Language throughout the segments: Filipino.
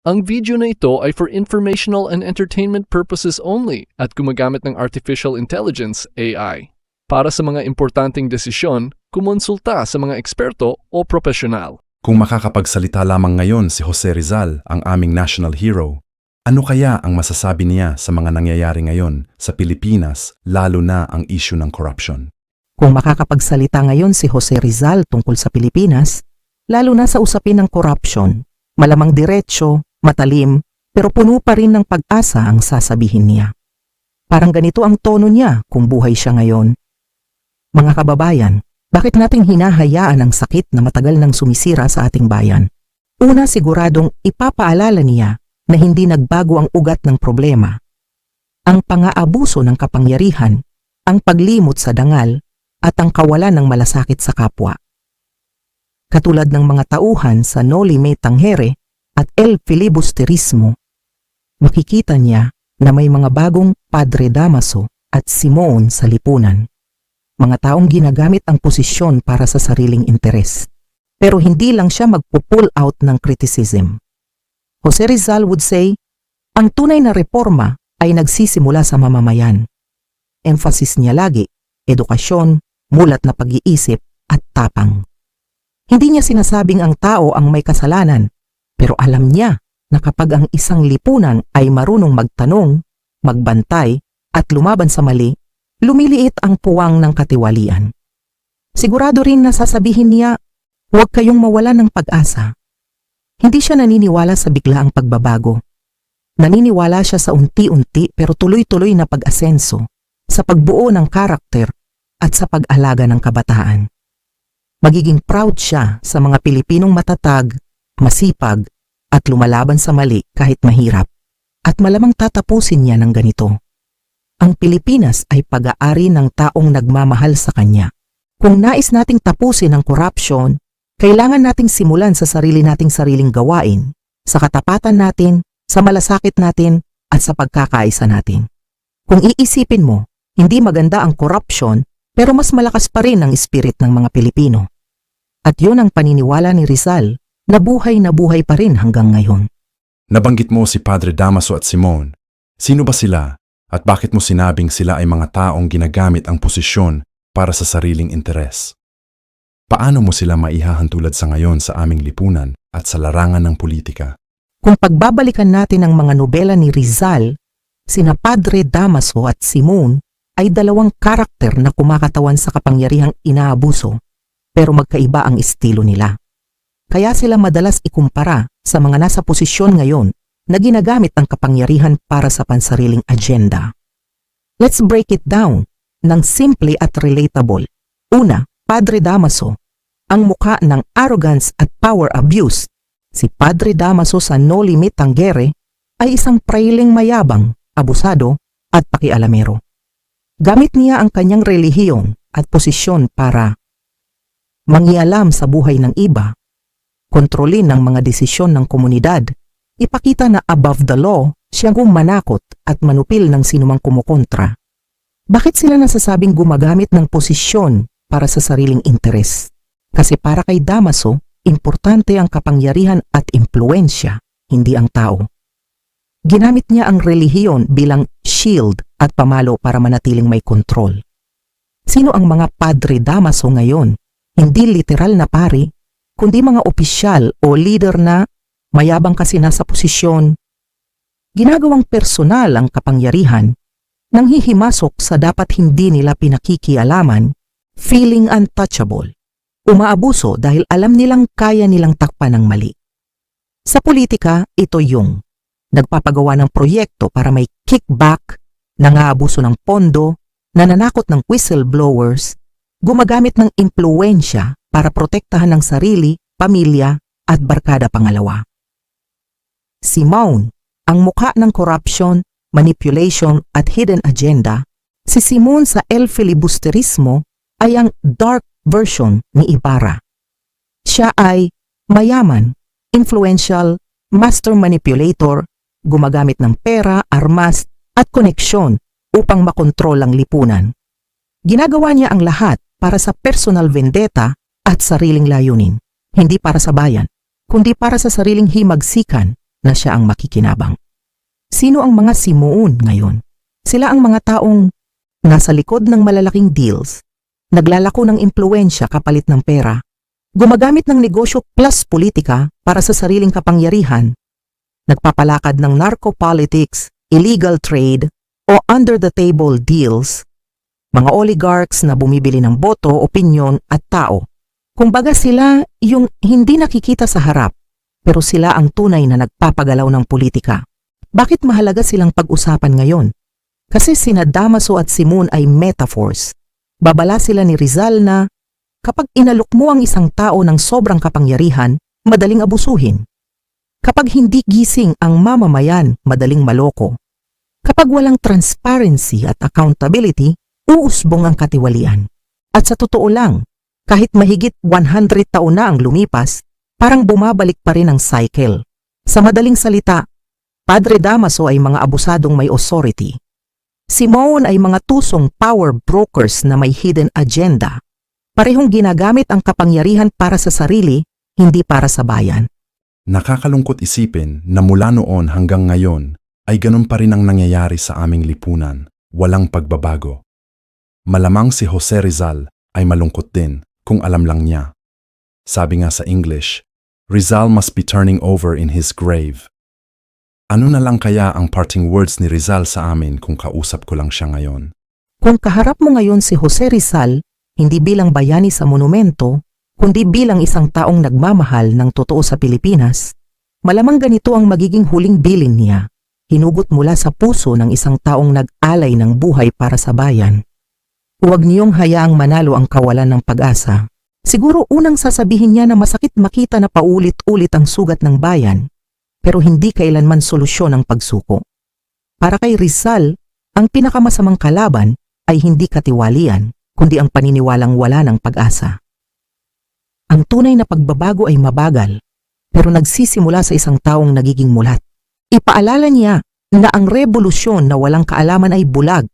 Ang video na ito ay for informational and entertainment purposes only at gumagamit ng Artificial Intelligence AI. Para sa mga importanteng desisyon, kumonsulta sa mga eksperto o profesional. Kung makakapagsalita lamang ngayon si Jose Rizal, ang aming national hero, ano kaya ang masasabi niya sa mga nangyayari ngayon sa Pilipinas, lalo na ang issue ng corruption? Kung makakapagsalita ngayon si Jose Rizal tungkol sa Pilipinas, lalo na sa usapin ng corruption, malamang diretsyo, matalim, pero puno pa rin ng pag-asa ang sasabihin niya. Parang ganito ang tono niya kung buhay siya ngayon. Mga kababayan, bakit nating hinahayaan ang sakit na matagal nang sumisira sa ating bayan? Una, siguradong ipapaalala niya na hindi nagbago ang ugat ng problema. Ang pang-aabuso ng kapangyarihan, ang paglimot sa dangal, at ang kawalan ng malasakit sa kapwa. Katulad ng mga tauhan sa Noli Me Tangere at El Filibusterismo, makikita niya na may mga bagong Padre Damaso at Simon sa lipunan. Mga taong ginagamit ang posisyon para sa sariling interes. Pero hindi lang siya magpo-pull out ng criticism. Jose Rizal would say, ang tunay na reforma ay nagsisimula sa mamamayan. Emphasis niya lagi, edukasyon, mulat na pag-iisip at tapang. Hindi niya sinasabing ang tao ang may kasalanan, pero alam niya na kapag ang isang lipunan ay marunong magtanong, magbantay at lumaban sa mali, lumiliit ang puwang ng katiwalian. Sigurado rin na sasabihin niya, huwag kayong mawala ng pag-asa. Hindi siya naniniwala sa biglaang pagbabago. Naniniwala siya sa unti-unti pero tuloy-tuloy na pag-asenso, sa pagbuo ng karakter at sa pag-alaga ng kabataan. Magiging proud siya sa mga Pilipinong matatag, masipag, at lumalaban sa mali kahit mahirap. At malamang tatapusin niya ng ganito. Ang Pilipinas ay pag-aari ng taong nagmamahal sa kanya. Kung nais nating tapusin ang corruption, kailangan nating simulan sa sarili nating sariling gawain, sa katapatan natin, sa malasakit natin, at sa pagkakaisa natin. Kung iisipin mo, hindi maganda ang corruption, pero mas malakas pa rin ang spirit ng mga Pilipino. At yun ang paniniwala ni Rizal, na buhay pa rin hanggang ngayon. Nabanggit mo si Padre Damaso at Simon. Sino ba sila at bakit mo sinabing sila ay mga taong ginagamit ang posisyon para sa sariling interes? Paano mo sila maihahantulad sa ngayon sa aming lipunan at sa larangan ng politika? Kung pagbabalikan natin ang mga nobela ni Rizal, sina Padre Damaso at Simon ay dalawang karakter na kumakatawan sa kapangyarihang inaabuso, pero magkaiba ang estilo nila. Kaya sila madalas ikumpara sa mga nasa posisyon ngayon na ginagamit ang kapangyarihan para sa pansariling agenda. Let's break it down ng simple at relatable. Una, Padre Damaso, ang muka ng arrogance at power abuse. Si Padre Damaso sa Noli Me Tangere ay isang prailing mayabang, abusado at pakialamero. Gamit niya ang kanyang relihiyon at posisyon para mangialam sa buhay ng iba, kontrolin ang mga desisyon ng komunidad, ipakita na above the law, siyang manakot at manupil ng sinumang kumukontra. Bakit sila nasasabing gumagamit ng posisyon para sa sariling interes? Kasi para kay Damaso, importante ang kapangyarihan at impluensya, hindi ang tao. Ginamit niya ang relihiyon bilang shield at pamalo para manatiling may kontrol. Sino ang mga Padre Damaso ngayon? Hindi literal na pari, kundi mga opisyal o leader na mayabang kasi nasa posisyon. Ginagawang personal ang kapangyarihan, nanghihimasok sa dapat hindi nila pinakikialaman, feeling untouchable. Umaabuso dahil alam nilang kaya nilang takpan ng mali. Sa politika, ito yung nagpapagawa ng proyekto para may kickback, nangaabuso ng pondo, nananakot ng whistleblowers, gumagamit ng impluensya para protektahan ng sarili, pamilya at barkada pangalawa. Si Maun, ang mukha ng corruption, manipulation at hidden agenda, si Simon sa El Filibusterismo ay ang dark version ni Ibarra. Siya ay mayaman, influential, master manipulator, gumagamit ng pera, armas at koneksyon upang makontrol ang lipunan. Ginagawa niya ang lahat para sa personal vendetta at sariling layunin, hindi para sa bayan, kundi para sa sariling himagsikan na siya ang makikinabang. Sino ang mga Simuon ngayon? Sila ang mga taong nasa likod ng malalaking deals, naglalako ng impluwensya kapalit ng pera, gumagamit ng negosyo plus politika para sa sariling kapangyarihan, nagpapalakad ng narco-politics, illegal trade, o under-the-table deals, mga oligarchs na bumibili ng boto, opinyon at tao. Kumbaga sila yung hindi nakikita sa harap, pero sila ang tunay na nagpapagalaw ng politika. Bakit mahalaga silang pag-usapan ngayon? Kasi sina Damaso at Simon ay metaphors. Babala sila ni Rizal na kapag inalok mo ang isang tao ng sobrang kapangyarihan, madaling abusuhin. Kapag hindi gising ang mamamayan, madaling maloko. Kapag walang transparency at accountability, uusbong ang katiwalian. At sa totoo lang, kahit mahigit 100 taon na ang lumipas, parang bumabalik pa rin ang cycle. Sa madaling salita, Padre Damaso ay mga abusadong may authority. Simon ay mga tusong power brokers na may hidden agenda. Parehong ginagamit ang kapangyarihan para sa sarili, hindi para sa bayan. Nakakalungkot isipin na mula noon hanggang ngayon ay ganun pa rin ang nangyayari sa aming lipunan, walang pagbabago. Malamang si Jose Rizal ay malungkot din kung alam lang niya. Sabi nga sa English, Rizal must be turning over in his grave. Ano na lang kaya ang parting words ni Rizal sa amin kung kausap ko lang siya ngayon? Kung kaharap mo ngayon si Jose Rizal, hindi bilang bayani sa monumento, kundi bilang isang taong nagmamahal ng totoo sa Pilipinas, malamang ganito ang magiging huling bilin niya, hinugot mula sa puso ng isang taong nag-alay ng buhay para sa bayan. Huwag niyong hayaang manalo ang kawalan ng pag-asa. Siguro unang sasabihin niya na masakit makita na paulit-ulit ang sugat ng bayan, pero hindi kailanman solusyon ang pagsuko. Para kay Rizal, ang pinakamasamang kalaban ay hindi katiwalian, kundi ang paniniwalang wala ng pag-asa. Ang tunay na pagbabago ay mabagal, pero nagsisimula sa isang taong nagiging mulat. Ipaalala niya na ang revolusyon na walang kaalaman ay bulag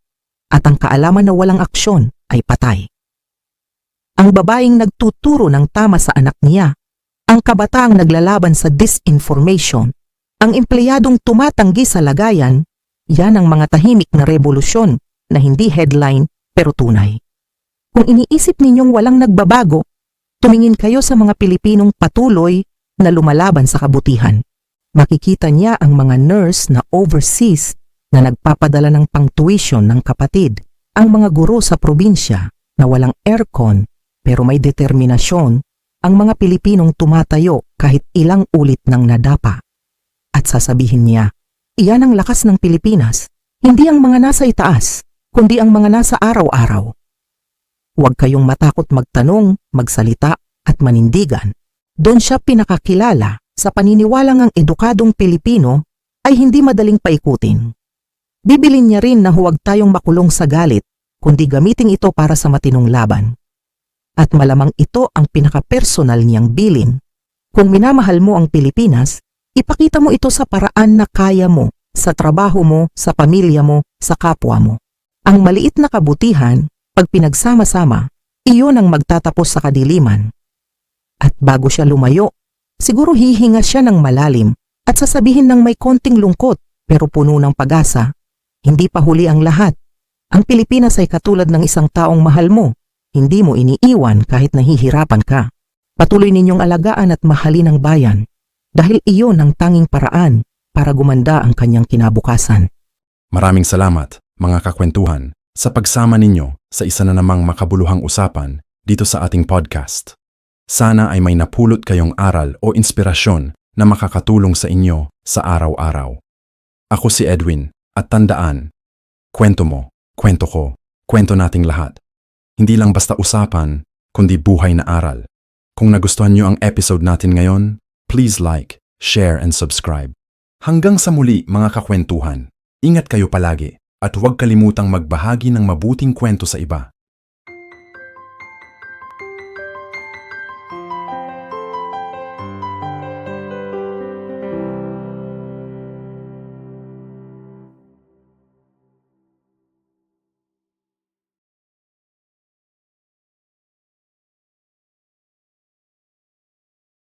at ang kaalaman na walang aksyon ay patay. Ang babaeng nagtuturo ng tama sa anak niya, ang kabataang naglalaban sa disinformation, ang empleyadong tumatanggi sa lagayan, yan ang mga tahimik na revolusyon na hindi headline pero tunay. Kung iniisip ninyong walang nagbabago, tumingin kayo sa mga Pilipinong patuloy na lumalaban sa kabutihan. Makikita niya ang mga nurse na overseas na nagpapadala ng pang-tuition ng kapatid, ang mga guro sa probinsya na walang aircon pero may determinasyon, ang mga Pilipinong tumatayo kahit ilang ulit ng nadapa. At sasabihin niya, iyan ang lakas ng Pilipinas, hindi ang mga nasa itaas, kundi ang mga nasa araw-araw. Huwag kayong matakot magtanong, magsalita at manindigan. Doon siya pinakakilala sa paniniwalang ang edukadong Pilipino ay hindi madaling paikutin. Bibilin niya rin na huwag tayong makulong sa galit, kundi gamitin ito para sa matinong laban. At malamang ito ang pinaka-personal niyang bilin. Kung minamahal mo ang Pilipinas, ipakita mo ito sa paraan na kaya mo, sa trabaho mo, sa pamilya mo, sa kapwa mo. Ang maliit na kabutihan, pag pinagsama-sama, iyon ang magtatapos sa kadiliman. At bago siya lumayo, siguro hihinga siya ng malalim at sasabihin ng may konting lungkot pero puno ng pag-asa, hindi pa huli ang lahat. Ang Pilipinas ay katulad ng isang taong mahal mo, hindi mo iniiwan kahit nahihirapan ka. Patuloy ninyong alagaan at mahalin ang bayan dahil iyon ang tanging paraan para gumanda ang kanyang kinabukasan. Maraming salamat, mga kakwentuhan, sa pagsama ninyo sa isa na namang makabuluhang usapan dito sa ating podcast. Sana ay may napulot kayong aral o inspirasyon na makakatulong sa inyo sa araw-araw. Ako si Edwin, at tandaan, kwento mo, kwento ko, kwento nating lahat. Hindi lang basta usapan, kundi buhay na aral. Kung nagustuhan nyo ang episode natin ngayon, please like, share and subscribe. Hanggang sa muli mga kakwentuhan, ingat kayo palagi at huwag kalimutang magbahagi ng mabuting kwento sa iba.